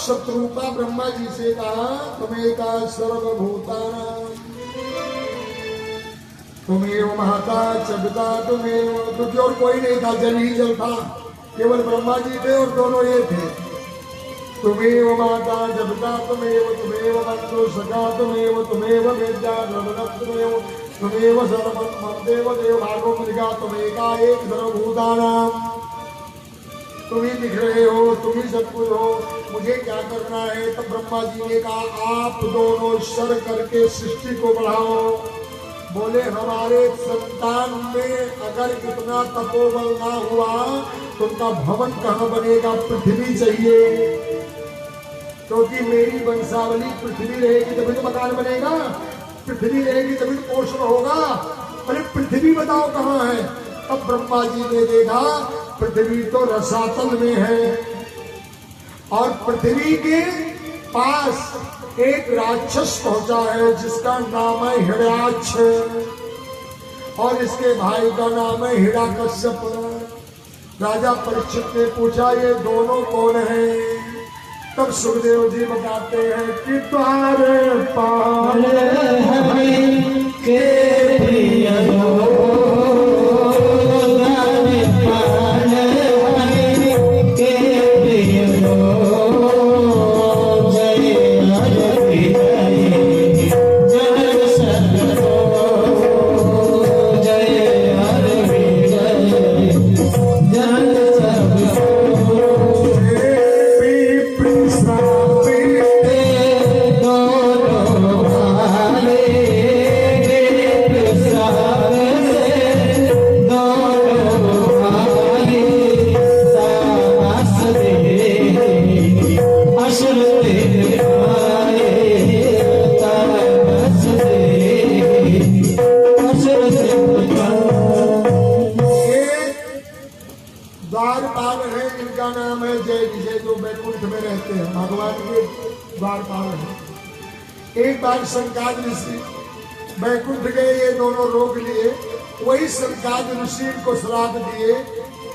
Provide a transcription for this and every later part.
शत्रुपा ब्रह्मा जी से कहा तुम्हें का सर्वभूतानां तुम्हें महता चबता तुम्हें, क्योंकि और कोई नहीं था, जल ही जल था, केवल ब्रह्मा जी थे और दोनों ये थे। तुम्हें माता जबता तुम्हें बंधु सखा तुम्हें वेद्या तुम्हें सर्वम देव देव भागो मृगा तुम्हें का एक सर्वभूतानां। तुम ही दिख रहे हो, तुम ही सब कुछ हो, मुझे क्या करना है? तब ब्रह्मा जी ने कहा आप दोनों सर करके सृष्टि को बढ़ाओ। बोले हमारे संतान में अगर इतना तपोबल ना हुआ तो उनका भवन कहाँ बनेगा? पृथ्वी चाहिए, क्योंकि मेरी वंशावली पृथ्वी रहेगी तभी तो मकान बनेगा, पृथ्वी रहेगी तभी तो पोषण होगा। अरे पृथ्वी बताओ कहाँ है? तब ब्रह्मा जी ने देखा पृथ्वी तो रसातल में है और पृथ्वी के पास एक राक्षस पहुंचा है जिसका नाम है हिरण्याक्ष और इसके भाई का नाम है हिरण्यकश्यप। राजा परीक्षित ने पूछा ये दोनों कौन है? तब सुखदेव जी बताते हैं कि तुम्हारे पाले के द्वारपाल है, इनका नाम है जय विजय, जो बैकुंठ में रहते हैं, भगवान के द्वारपाल है। एक बार सनकादिक ऋषि बैकुंठ गए, ये दोनों रोक लिए। वही सनकादिक ऋषि को श्राप दिए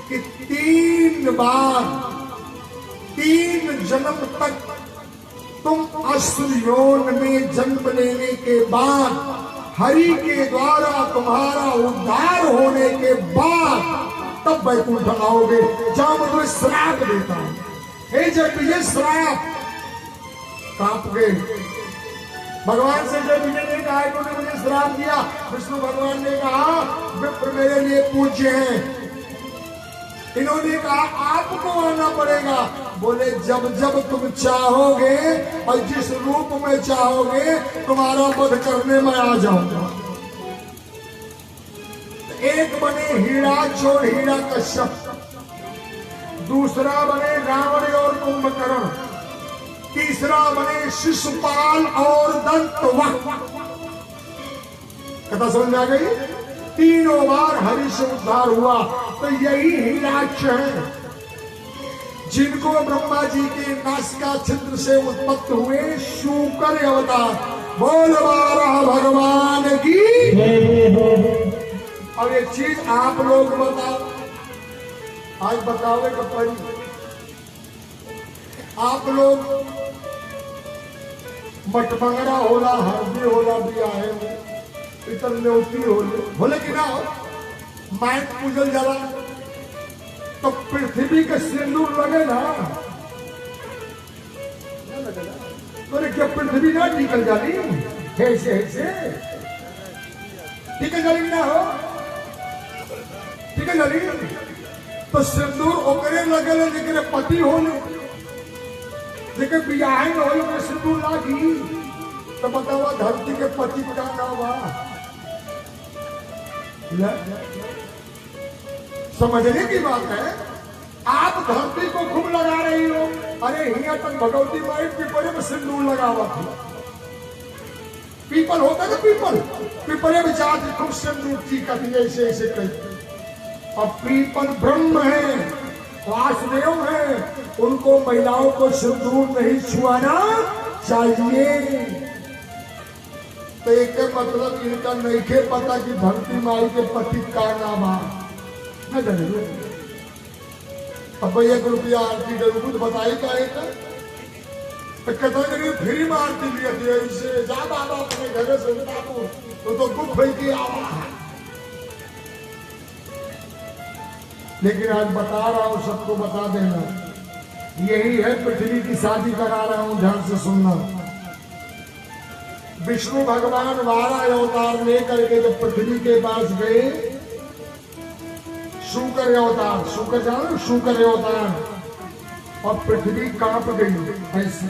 कि 3 बार 3 जन्म तक तुम असुर योन में जन्म लेने के बाद हरि के द्वारा तुम्हारा उद्धार होने के बाद तब बैकुंठ आओगे, जहां मैं तुम्हें श्राप देता हूं। हे जय विजय श्राप कांप गए। भगवान से जय विजय ने कहा कि मुझे श्राप दिया। विष्णु भगवान ने कहा विप्र मेरे लिए पूज्य हैं। इन्होंने कहा आपको आना पड़ेगा। बोले जब जब तुम चाहोगे और जिस रूप में चाहोगे तुम्हारा वध करने में आ जाऊंगा। एक बने हिरण्याक्ष और हिरण्यकश्यप, दूसरा बने रावण और कुंभकर्ण, तीसरा बने शिशुपाल और दंतवक्र। कथा समझ में आ गई? तीनों बार हरि से उद्धार हुआ। तो यही हिरण्याक्ष है जिनको ब्रह्मा जी के नासिका छिद्र से उत्पत्त हुए शूकर अवतार। बोल बारह भगवान की। और एक चीज आप लोग बताओ, आज बताओगे कब पड़ी? आप लोग मटमंगरा होला, हल्दी होला, बियाहे इतर न्योती होले कि ना हो? माइक पूजल जला तो पृथ्वी के सिंदूर लगे ना, तो क्या पृथ्वी ना निकल जाती? ऐसे निकल जाएगी ना हो? ठीक है जानी? तो सिंदूर ओकरे लगे लेकिन पति होले, लेकिन बियाहे न हो सिंदूर लागी तो बतावा धरती के पति का ना हुआ। समझने की बात है। आप धरती को खूब लगा रही हो। अरे यहाँ तक भगवती माई पीपले में सिंदूर लगा हुआ था। पीपल होता ना, पीपले में जाती खूब सिंदूर चीखती ऐसे ऐसे कही। और पीपल ब्रह्म है, वासुदेव है, उनको महिलाओं को सिंदूर नहीं छुआना चाहिए। तो एक मतलब इनका नहीं के पता कि धरती माई के पति का नाम न जाने। अब भाई 1 रुपया आरती जरूर बताई का एक तो कहता करिए फ्री में आरती लिया इसे जा बाबा अपने घर से तो दुख हुई की आवा। लेकिन आज बता रहा हूं, सबको बता देना, यही है पृथ्वी की शादी करा रहा हूं, ध्यान से सुनना। विष्णु भगवान 12 अवतार लेकर के जब पृथ्वी के पास गए, शुक्र अवतार, शुक्र जानो, शुक्र अवतार, और पृथ्वी कांप गई ऐसे।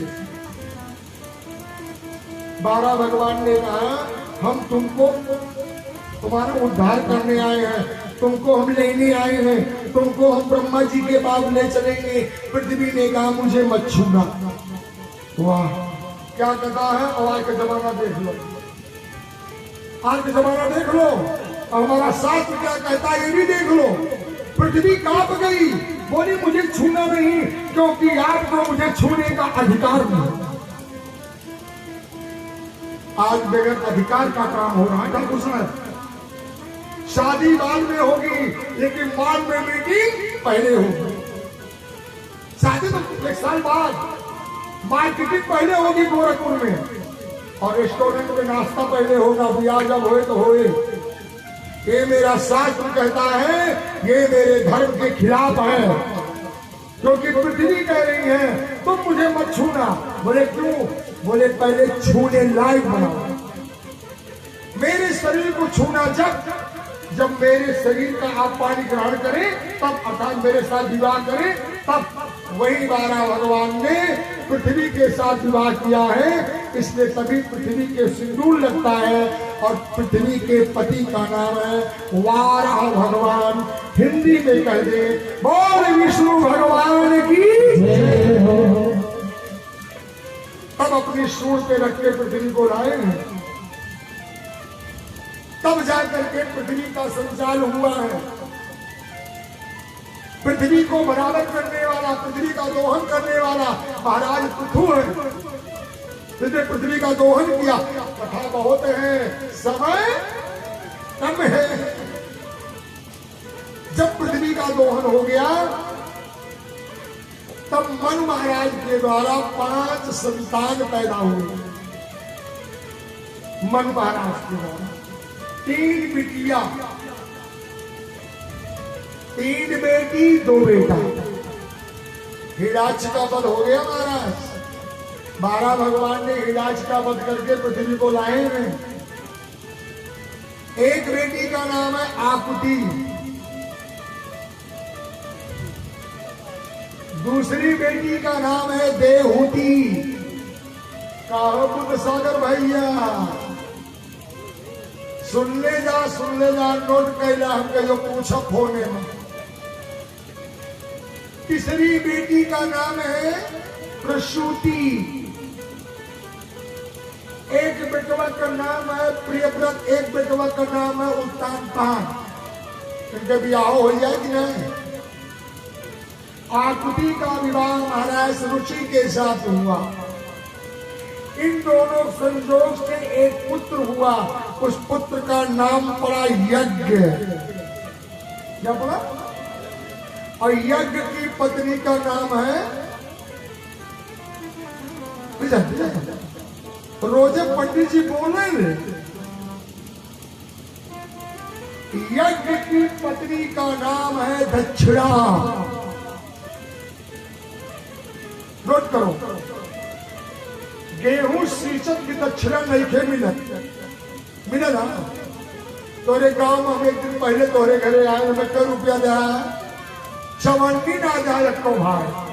12 भगवान ने कहा हम तुमको तुम्हारा उद्धार करने आए हैं, तुमको हम लेने आए हैं, तुमको हम ब्रह्मा जी के पास ले चलेंगे। पृथ्वी ने कहा मुझे मत छूना। वाह क्या कहता है, और आज का जमाना देख लो, आज का जमाना देख लो, और हमारा शास्त्र क्या कहता है ये भी देख लो। पृथ्वी कांप गई, बोली मुझे छूना नहीं, क्योंकि आपको मुझे छूने का अधिकार नहीं। आज बगैर अधिकार का काम हो रहा है। क्या कुछ है, शादी बाद में होगी, लेकिन बाद में मीटिंग पहले होगी। शादी तो 1 साल बाद, मार्केटिंग पहले होगी गोरखपुर में, और रेस्टोरेंट में नाश्ता पहले होगा। ब्याह जब होए तो होए। ये मेरा शास्त्र कहता है, ये मेरे धर्म के खिलाफ है, क्योंकि पृथ्वी कह रही है तुम मुझे मत छूना। बोले क्यों? बोले पहले छूने लायक बनाओ। मेरे शरीर को छूना जब मेरे शरीर का आप पानी ग्रहण करें, तब अर्थात मेरे साथ विवाह करें, तब वही 12 भगवान ने पृथ्वी के साथ विवाह किया है। इसलिए तभी पृथ्वी के सिंदूर लगता है, और पृथ्वी के पति का नाम है 12 भगवान। हिंदी में कह दे, बोल विष्णु भगवान की। तब अपनी सूंड पे रख के पृथ्वी को लाए हैं, तब जाकर के पृथ्वी का संचार हुआ है। पृथ्वी को बराबर करने वाला, पृथ्वी का दोहन करने वाला महाराज पृथु है, जिसने पृथ्वी का दोहन किया। कथा बहुत है, समय कम है। जब पृथ्वी का दोहन हो गया, तब मन महाराज के द्वारा 5 संतान पैदा हुए। मन महाराज के द्वारा 3 बिटिया, 3 बेटी 2 बेटा। हिराच का वध हो गया महाराज। 12 भगवान ने हिराच का वध करके पृथ्वी को लाए हैं। एक बेटी का नाम है आकुति, दूसरी बेटी का नाम है देवहूति। कहो बुद्ध सागर भैया, सुन ले जा, नोट कैला हमके जो पूछा होने में। तीसरी बेटी का नाम है प्रसूति। एक बेटवा का नाम है प्रियव्रत, एक बेटवा का नाम है उत्तानपाद। इनके ब्याह हो जाए कि नहीं? आकुति का विवाह महाराज रुचि के साथ हुआ। इन दोनों संजोग से एक पुत्र हुआ। उस पुत्र का नाम पड़ा यज्ञ। क्या पड़ा? और यज्ञ की पत्नी का नाम है, रोजे पंडित जी बोल रहे, यज्ञ की पत्नी का नाम है दक्षिणा। नोट करो, गेहूं सींचत की दक्षिणा नहीं थे मिला ना। तोरे गांव में हम एक दिन पहले तोरे घरे आए, हमें क्या रुपया दिया? 54 ना जाए रखो भाई।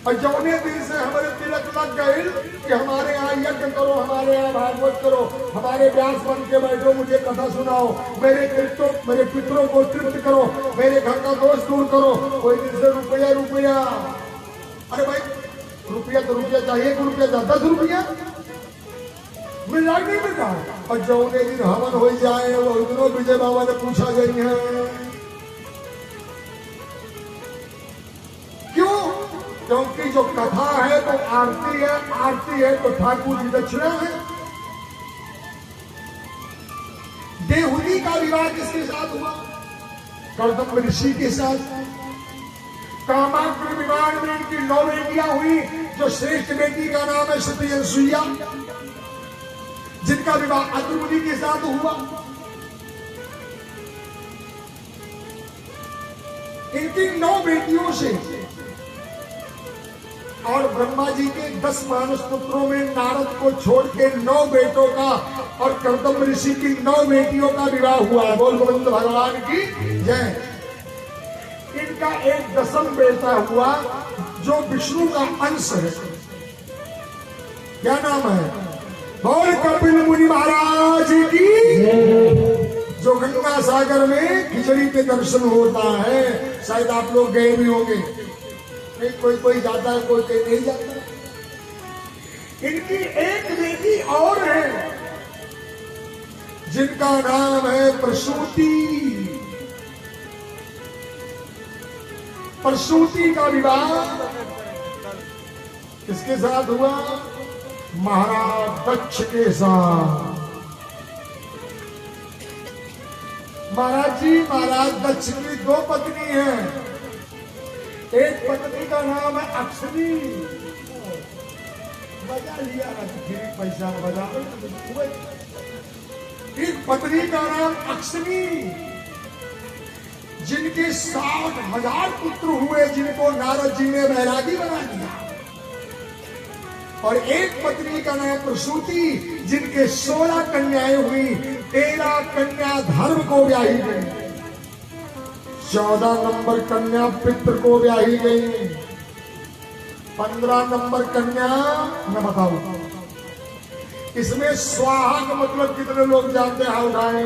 और जौने दिन से हमारे तिलक लग गए कि हमारे यहाँ यज्ञ करो, हमारे यहाँ भागवत करो, हमारे व्यास बन के बैठो, मुझे कथा सुनाओ, मेरे पितरों को तृप्त करो, मेरे घर का दोष दूर करो। कोई दिन से रुपया। अरे भाई रुपया तो रुपया चाहिए, 1 रुपया 10 रुपया मिल जाए नहीं मिल रहा। और जौने दिन हवन हो जाए, वो दोनों विजय बाबा ने पूछा गई है क्यों? क्योंकि जो कथा है तो आरती है, आरती है तो ठाकुर की दक्षिणा है। देहुदी का विवाह किसके साथ हुआ? कर्दम ऋषि के साथ। कामाग्नि विवाह में इनकी 9 बेटियां हुई, जो श्रेष्ठ बेटी का नाम है सत्ययनसुईया, जिनका विवाह अत्रि मुनि के साथ हुआ। इनकी 9 बेटियों से और ब्रह्मा जी के 10 मानस पुत्रों में नारद को छोड़ के 9 बेटों का और कर्दम ऋषि की 9 बेटियों का विवाह हुआ है। बोल गोविंद भगवान की जय। इनका एक 10वां बेटा हुआ जो विष्णु का अंश है। क्या नाम है? बोल कपिल मुनि महाराज की। जो गंगा सागर में खिचड़ी के दर्शन होता है, शायद आप लोग गए भी होंगे। कोई कोई जाता है, कोई कोई नहीं जाता। इनकी एक बेटी और है जिनका नाम है प्रसूति। प्रसूति का विवाह किसके साथ हुआ? महाराज दक्ष के साथ। महाराज दक्ष की 2 पत्नी हैं। एक पत्नी का नाम है अक्षनी। बजा लिया पैसा बजा। एक पत्नी का नाम अक्षनी, जिनके 60,000 पुत्र हुए, जिनको नारद जी ने बैरागी बना दिया। और एक पत्नी का नाम प्रसूति, जिनके 16 कन्याएं हुई। 13 कन्या धर्म को ब्याही गई, 14 नंबर कन्या पितृ को ब्याही गई, 15 नंबर कन्या मैं बताऊं। इसमें स्वाहा का मतलब कितने लोग जानते हैं? उठाए।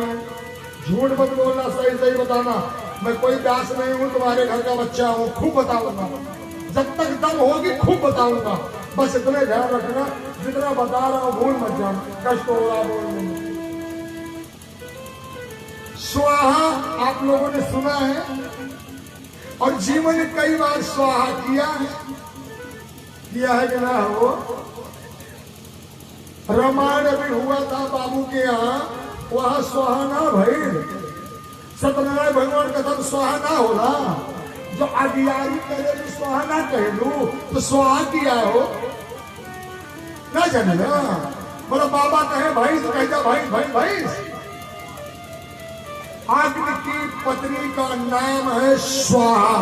झूठ मत बोलना, सही सही बताना। मैं कोई दास नहीं हूं, तुम्हारे घर का बच्चा हूं, खूब बताऊंगा। जब तक दम होगी खूब बताऊंगा। बस इतने ध्यान रखना, जितना बता रहा हूं भूल मत जाओ, कष्ट हो रहा बोलने। स्वाहा आप लोगों ने सुना है और जीवन में कई बार स्वाहा किया है कि ना हो। रामायण अभी हुआ था बाबू के यहाँ, वहां स्वाहा ना भइल। सत्यनारायण भगवान कदम स्वाहा ना होला। जो आज्ञारी करे तो स्वाहा ना कहलू, तो स्वाहा किया हो ना जाने ना। बोला बाबा कहे भाई तो कहता भाई। अग्नि की पत्नी का नाम है स्वाहा।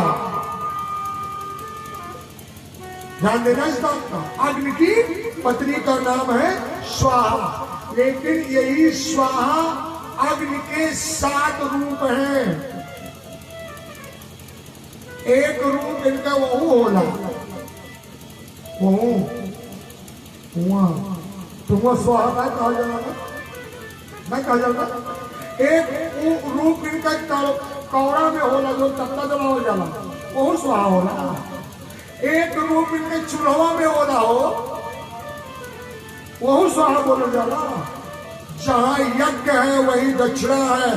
ध्यान देना इस बात का। अग्नि की पत्नी का नाम है स्वाहा। लेकिन यही स्वाहा अग्नि के 7 रूप हैं। एक रूप इनका वहू होला, वहू तुम स्वाहा ना कहा जाना, मैं कहा जाना। एक रूप इनका कौड़ा में होला, जो तत्ता जला हो जाला, वो स्वाहा होला। एक रूप इनके चूल्हा में होला हो, वो स्वाहा बोला जाला। जहां यज्ञ है वही दक्षिणा है,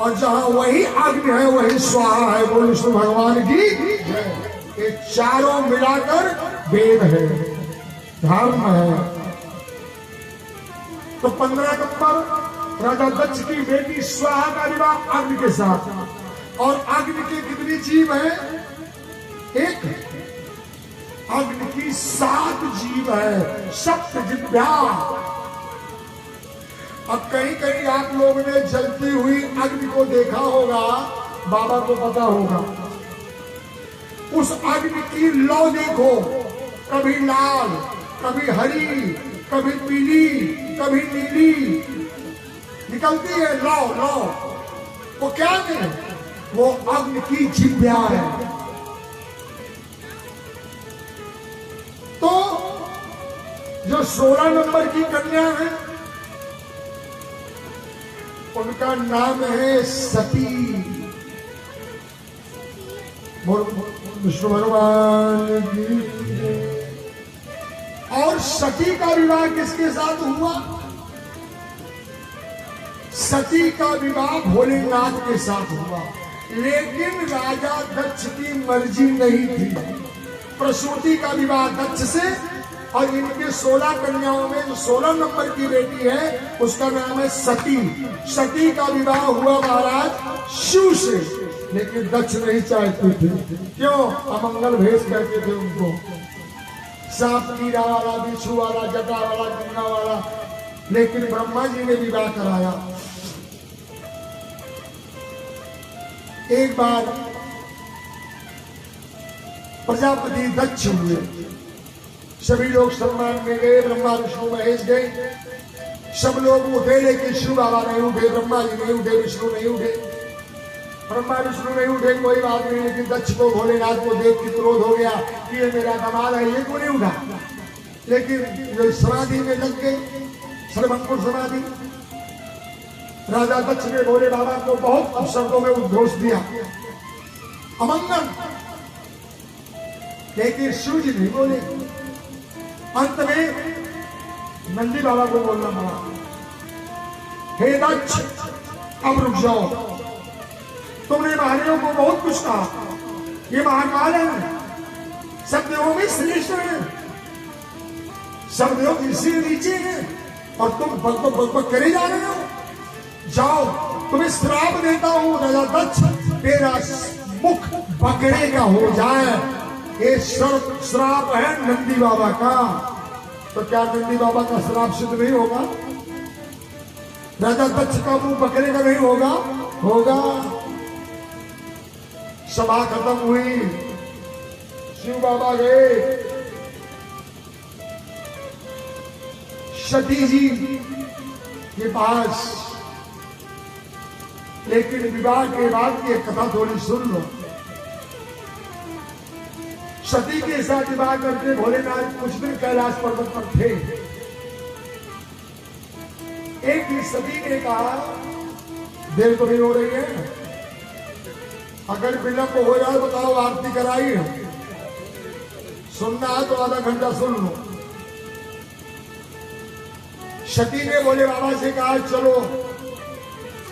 और जहां वही अग्नि है वही स्वाहा है। बोल विष्णु भगवान की। ये चारों मिलाकर वेद है, धर्म है। तो 15 नंबर राजा दक्ष की बेटी स्वाहा का विवाह अग्नि के साथ। और अग्नि के कितनी जीव है? एक। अग्नि की 7 जीव है, सप्त जिभ्या। अब कहीं कहीं आप लोगों ने जलती हुई अग्नि को देखा होगा, बाबा को पता होगा। उस अग्नि की लौ देखो, कभी लाल, कभी हरी, कभी पीली, कभी नीली निकलती है। लौ वो क्या है? वो अग्नि की जिभ्या है। तो जो 16 नंबर की कन्या है, उनका नाम है सती। विष्णु भगवान की। और सती का विवाह किसके साथ हुआ? सती का विवाह भोलेनाथ के साथ हुआ। लेकिन राजा दक्ष की मर्जी नहीं थी। प्रसूति का विवाह दक्ष से और इनके 16 कन्याओं में जो 16 नंबर की बेटी है उसका नाम है सती। सती का विवाह हुआ महाराज शिव से, लेकिन दक्ष नहीं चाहते थे। क्यों? अमंगल भेष कहते थे उनको, सांप कीड़ा वाला, बिच्छू वाला, जटा वाला, गंगा वाला। लेकिन ब्रह्मा जी ने विवाह कराया। एक बार प्रजापति दक्ष हुए, सभी लोग सम्मान में गए, ब्रह्मा विष्णु महेश गए, सब लोग उठे, लेकिन शिव बाबा नहीं उठे, ब्रह्मा जी नहीं उठे, विष्णु नहीं उठे। ब्रह्मा विष्णु नहीं उठे, कोई बात नहीं, लेकिन दक्ष को, भोलेनाथ को देख के क्रोध हो गया कि ये मेरा कमाल है, ये क्यों नहीं उठा। लेकिन जो समाधि में लग गए, सर्वंकुर समाधि, राजा दक्ष ने भोले बाबा को बहुत अपशब्दों में उद्घोष दिया, अमंगल। लेकिन शिव जी नहीं बोले। अंत में नंदी बाबा को बोलना पड़ा, हे दक्ष अब रुक जाओ, तुमने महादेव को बहुत कुछ कहा, ये महाकाल है, सब देवों में श्रेष्ठ है, सब देव इससे नीचे हैं, और तुम बक करे जा रहे हो। जाओ, तुम्हें श्राप देता हूं राजा दक्ष, तेरा मुख बकरे का हो जाए। ये श्राप है नंदी बाबा का। तो क्या नंदी बाबा का श्राप सिद्ध नहीं होगा? राजा दक्ष का मुंह बकरे का नहीं होगा? होगा। सभा खत्म हुई, शिव बाबा गए, सती जी के पास। लेकिन विवाह के बाद की एक कथा थोड़ी सुन लो। सती के साथ विवाह करके भोलेनाथ कुछ दिन कैलाश पर्वत पर थे। एक दिन सती ने कहा, देर तो नहीं हो रही है, अगर विलंब हो जाए बताओ, आरती कराई है, सुनना है तो आधा घंटा सुन लो। सती ने भोले बाबा से कहा, चलो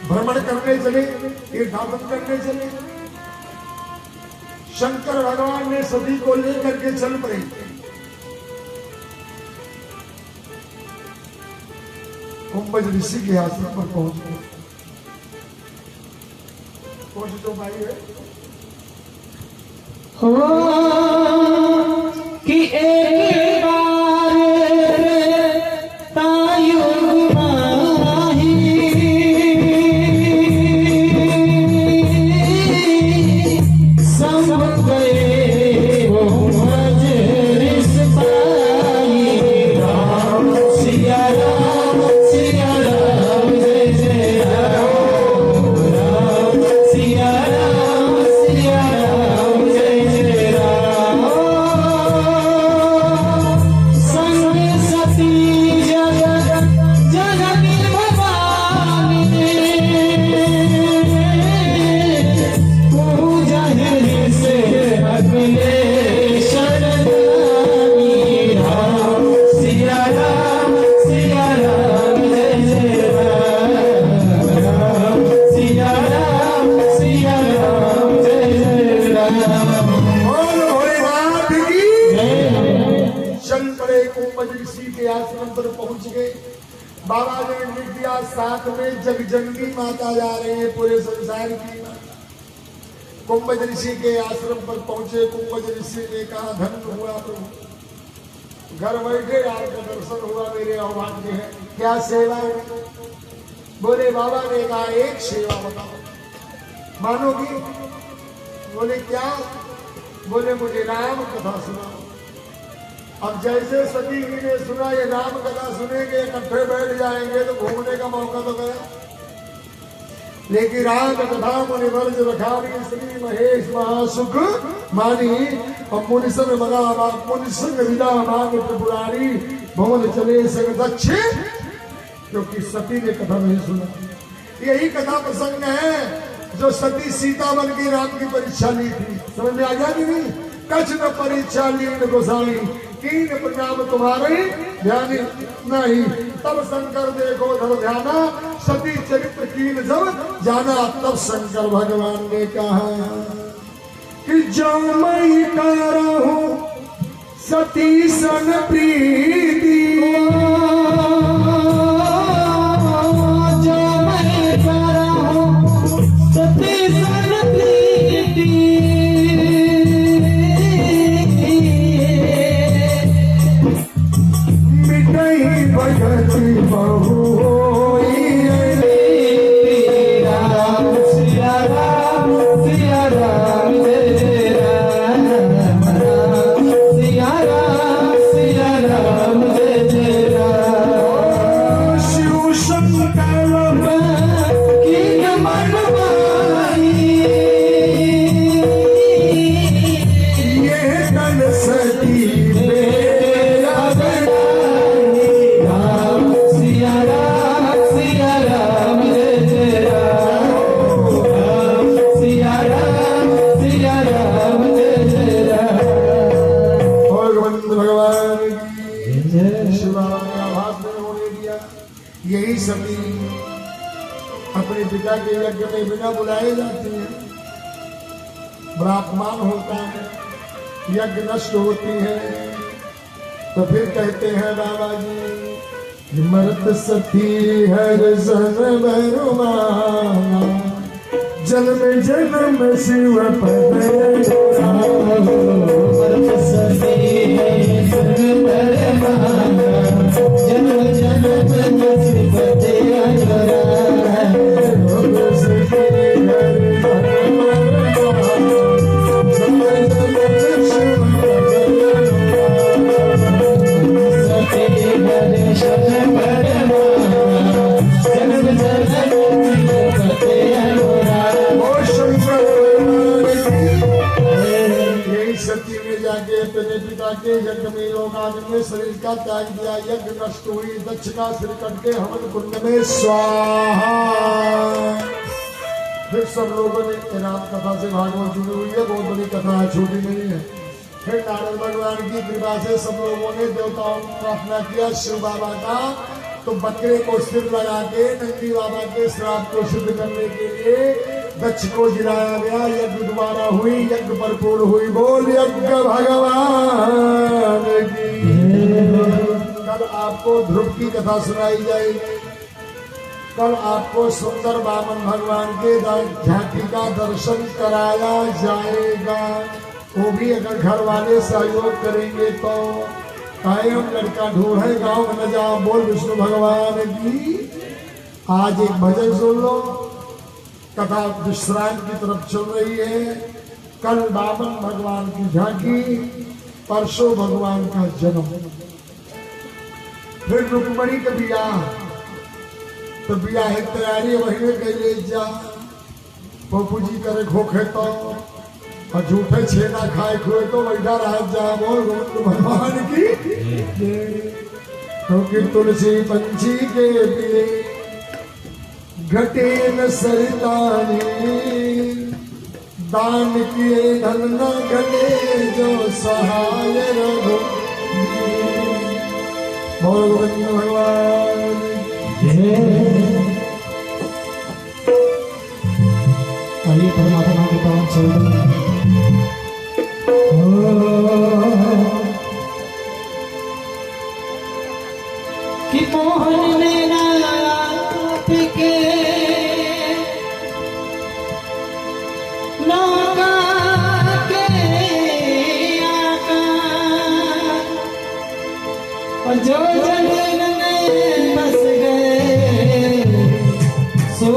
भ्रमण करने चले, तीर्थाटन करने चले। शंकर भगवान ने सती को लेकर के चल पड़े। कुंभज ऋषि के आश्रम पर पहुंच गए। पहुंच तो पाई है कि एक बार तायु बाबा ने लिख दिया, साथ में जगजननी माता जा रही है, पूरे संसार की। कुंभज ऋषि के आश्रम पर पहुंचे। कुंभज ऋषि ने कहा, धन्य हुआ तुम, घर बैठे आपका दर्शन हुआ, मेरे अभाग्य है, क्या सेवा है? बोले बाबा ने कहा, एक सेवा बताओ, मानोगी? बोले क्या? बोले मुझे राम कथा सुनाओ। अब जैसे सती जी ने सुना ये राम कथा सुनेंगे, इकट्ठे बैठ जाएंगे तो घूमने का मौका तो गया। लेकिन राम कथा मुनि वर्ज रखानी, श्री महेश महासुख मानी, और मुनिसन मना मुनिसंग विदा मांग त्रिपुरारी, भवन चले संग दक्ष, क्योंकि सती ने कथा नहीं सुना। यही कथा प्रसंग है जो सती सीता बन के राम की परीक्षा ली थी। समझ में आ गया कि नहीं? कछ न परीक्षा लीन गोसाई, कीन प्रणाम तुम्हारे ध्यान नहीं। तब शंकर देखो धर ध्याना, सती चरित्र कीन जब जाना। तब शंकर भगवान ने कहा कि जो मैं कर हूं सती सन प्रीति जो मैं करा हूँ सती सन प्रीति मिटई भगत बहु यही सभी अपने पिता के यज्ञ में बिना बुलाए जाते हैं। बड़ा अपमान होता है, यज्ञ नष्ट होती है तो फिर कहते हैं बाबा जी मर्द सती हर सन बरुमाना जन्म जन्म शिव पद मर्द सती है सन बरुमाना जन्म जन्म शिव पद अपने पिता के यज्ञ में लोग ने शरीर का त्याग दिया, यज्ञ नष्ट हुई, दक्ष का सिर कट के हवन कुंड में स्वाहा। फिर सब लोगों ने रात कथा से भागवत जुड़ी हुई है, बहुत बड़ी कथा है, छोटी नहीं है। फिर नारद भगवान की कृपा से सब लोगों ने देवताओं को प्रार्थना किया शिव बाबा का, तो बकरे को सिर लगा के नंदी बाबा के श्राप को सिद्ध करने के लिए दक्ष को जिलाया गया। यज्ञ दोबारा हुई, यज्ञ पर पूर्ण हुई। बोल यज्ञ भगवान की। कल आपको ध्रुव की कथा सुनाई जाएगी। कल आपको सुंदर वामन भगवान के झांकी का दर्शन कराया जाएगा। वो भी अगर घर वाले सहयोग करेंगे तो कायम लड़का ढूंढे गाँव में न जाओ। बोल विष्णु भगवान की। आज एक भजन सुन लो। कथा विश्राम की तरफ चल रही है। कल वामन भगवान की झांकी, परसों भगवान का जन्म, फिर रुक्मणी का ब्याह। तो ब्याह की तैयारी महीने के लिए जा पप्पू जी करे खोखे तो और झूठे छेना खाए खुए तो बैठा रह जा। बोल गोविंद भगवान की। तो कि तुलसी पंछी के पिए घटे न सरतानी, दान किए धन न घटे जो सहाय रघु। बोल गोविंद भगवान। आइए परमात्मा के पावन चरण कि मोहन मेरा के नौका के आकार और जो जमीन में बस गए सो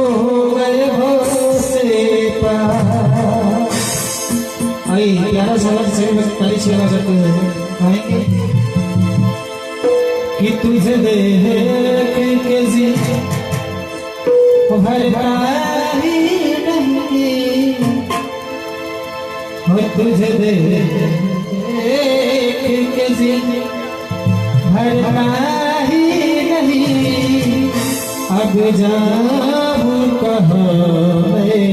गए भोसले पार। आई 11 साल से तारी सेवा करते हैं आएंगे कि तुझे देख के जी भरता ही नहीं हो, तुझे देख के जी भरता ही नहीं। अब जाऊं कहाँ मैं